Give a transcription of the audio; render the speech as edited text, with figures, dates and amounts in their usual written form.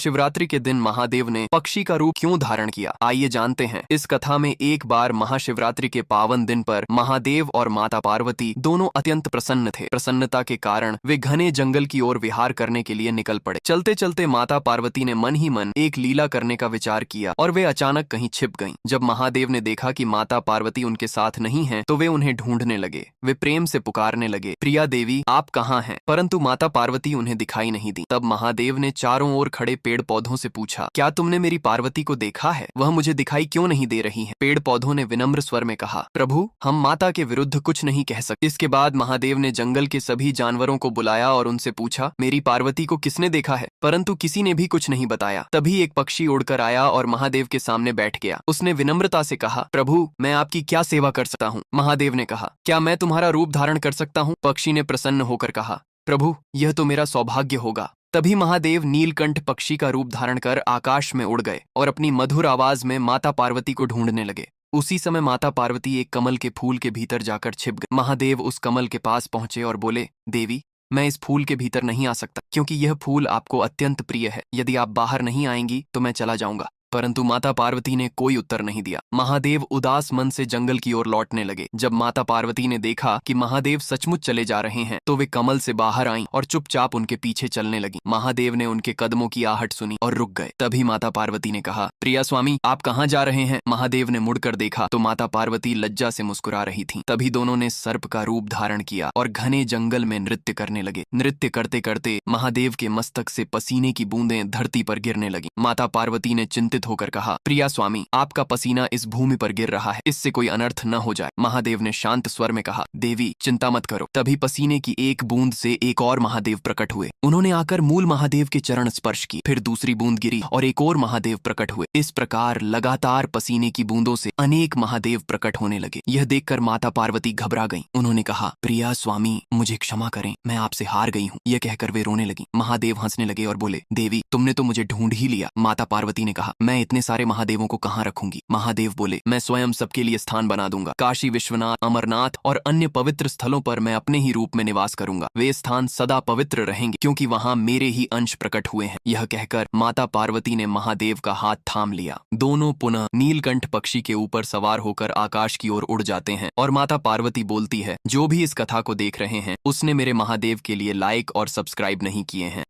महाशिवरात्रि के दिन महादेव ने पक्षी का रूप क्यों धारण किया, आइए जानते हैं। इस कथा में एक बार महाशिवरात्रि के पावन दिन पर महादेव और माता पार्वती दोनों अत्यंत प्रसन्न थे। प्रसन्नता के कारण वे घने जंगल की ओर विहार करने के लिए निकल पड़े। चलते चलते माता पार्वती ने मन ही मन एक लीला करने का विचार किया और वे अचानक कहीं छिप गईं। जब महादेव ने देखा कि माता पार्वती उनके साथ नहीं है तो वे उन्हें ढूंढने लगे। वे प्रेम से पुकारने लगे, प्रिया देवी आप कहाँ हैं? परंतु माता पार्वती उन्हें दिखाई नहीं दी। तब महादेव ने चारों ओर खड़े पेड़ पौधों से पूछा, क्या तुमने मेरी पार्वती को देखा है? वह मुझे दिखाई क्यों नहीं दे रही है? पेड़ पौधों ने विनम्र स्वर में कहा, प्रभु हम माता के विरुद्ध कुछ नहीं कह सकते। इसके बाद महादेव ने जंगल के सभी जानवरों को बुलाया और उनसे पूछा, मेरी पार्वती को किसने देखा है? परंतु किसी ने भी कुछ नहीं बताया। तभी एक पक्षी उड़कर आया और महादेव के सामने बैठ गया। उसने विनम्रता से कहा, प्रभु मैं आपकी क्या सेवा कर सकता हूँ? महादेव ने कहा, क्या मैं तुम्हारा रूप धारण कर सकता हूँ? पक्षी ने प्रसन्न होकर कहा, प्रभु यह तो मेरा सौभाग्य होगा। तभी महादेव नीलकंठ पक्षी का रूप धारण कर आकाश में उड़ गए और अपनी मधुर आवाज में माता पार्वती को ढूंढने लगे। उसी समय माता पार्वती एक कमल के फूल के भीतर जाकर छिप गई। महादेव उस कमल के पास पहुंचे और बोले, देवी मैं इस फूल के भीतर नहीं आ सकता क्योंकि यह फूल आपको अत्यंत प्रिय है। यदि आप बाहर नहीं आएंगी तो मैं चला जाऊंगा। परंतु माता पार्वती ने कोई उत्तर नहीं दिया। महादेव उदास मन से जंगल की ओर लौटने लगे। जब माता पार्वती ने देखा कि महादेव सचमुच चले जा रहे हैं तो वे कमल से बाहर आईं और चुपचाप उनके पीछे चलने लगी। महादेव ने उनके कदमों की आहट सुनी और रुक गए। तभी माता पार्वती ने कहा, प्रिया स्वामी आप कहाँ जा रहे हैं? महादेव ने मुड़कर देखा तो माता पार्वती लज्जा से मुस्कुरा रही थीं। तभी दोनों ने सर्प का रूप धारण किया और घने जंगल में नृत्य करने लगे। नृत्य करते करते महादेव के मस्तक से पसीने की बूंदें धरती पर गिरने लगी। माता पार्वती ने चिंतित होकर कहा, प्रिया स्वामी आपका पसीना इस भूमि पर गिर रहा है, इससे कोई अनर्थ न हो जाए। महादेव ने शांत स्वर में कहा, देवी चिंता मत करो। तभी पसीने की एक बूंद से एक और महादेव प्रकट हुए। उन्होंने आकर मूल महादेव के चरण स्पर्श की। फिर दूसरी बूंद गिरी और एक और महादेव प्रकट हुए। इस प्रकार लगातार पसीने की बूंदों से अनेक महादेव प्रकट होने लगे। यह देखकर माता पार्वती घबरा गईं। उन्होंने कहा, प्रिया स्वामी मुझे क्षमा करें, मैं आपसे हार गई हूँ। यह कहकर वे रोने लगी। महादेव हंसने लगे और बोले, देवी तुमने तो मुझे ढूंढ ही लिया। माता पार्वती ने कहा, मैं इतने सारे महादेवों को कहाँ रखूंगी? महादेव बोले, मैं स्वयं सबके लिए स्थान बना दूंगा। काशी विश्वनाथ, अमरनाथ और अन्य पवित्र स्थलों पर मैं अपने ही रूप में निवास करूंगा। वे स्थान सदा पवित्र रहेंगे क्योंकि वहां मेरे ही अंश प्रकट हुए हैं। यह कहकर माता पार्वती ने महादेव का हाथ थाम लिया। दोनों पुनः नीलकंठ पक्षी के ऊपर सवार होकर आकाश की ओर उड़ जाते हैं और माता पार्वती बोलती है, जो भी इस कथा को देख रहे हैं उसने मेरे महादेव के लिए लाइक और सब्सक्राइब नहीं किए हैं